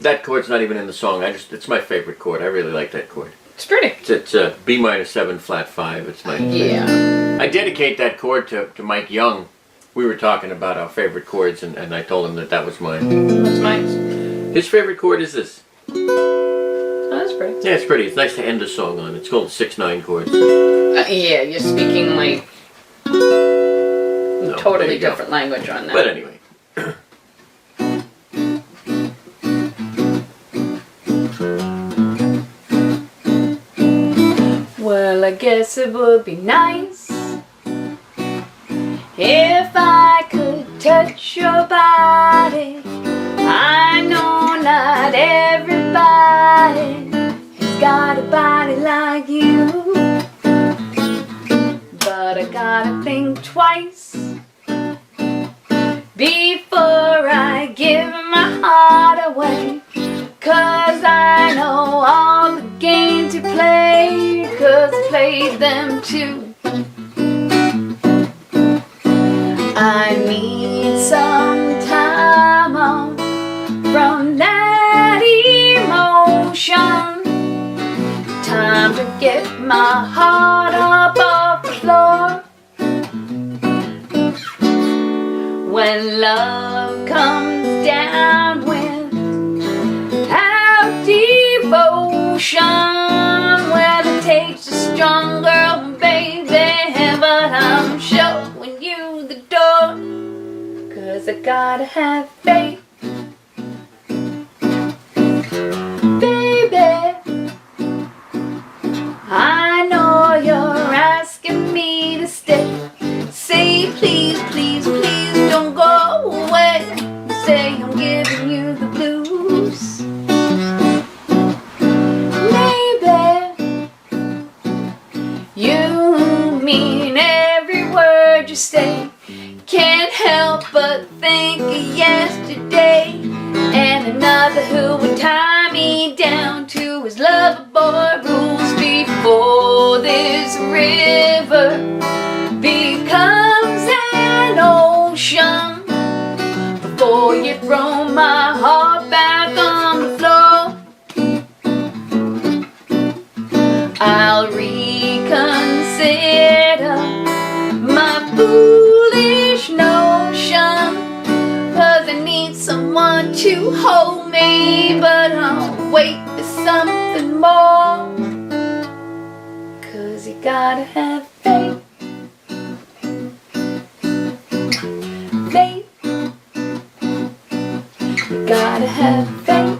that chord's not even in the song. It's my favorite chord. I really like that chord. It's pretty. It's B minor 7 flat 5. It's my Yeah. I dedicate that chord to Mike Young. We were talking about our favorite chords, and I told him that was mine. That's nice. His favorite chord is this. Oh, that's pretty. Yeah, it's pretty. It's nice to end a song on. It's called 6/9 chords. Yeah, you're speaking like No, totally different language on that. But anyway. Well, I guess it would be nice if I could touch your body. I know not everybody has got a body like you, but I gotta think twice before I give my heart away. 'Cause I know all the games you play, 'cause I played them too. I need some time off from that emotion, time to get my heart up off the floor. When love comes down with devotion, well, it takes a strong girl, baby, but I'm showing you the door, 'cause I gotta have faith. Baby, I know you're asking me to stay. Say please, please, please don't go away. Say I'm giving you the blues. Mean every word you say. Can't help but think of yesterday and another who would tie me down to his lover boy rules before this river becomes an ocean. Before you throw my heart back on the floor, I'll reconsider my foolish notion, 'cause I need someone to hold me, but I'll wait for something more, 'cause you gotta have faith. Faith. You gotta have faith.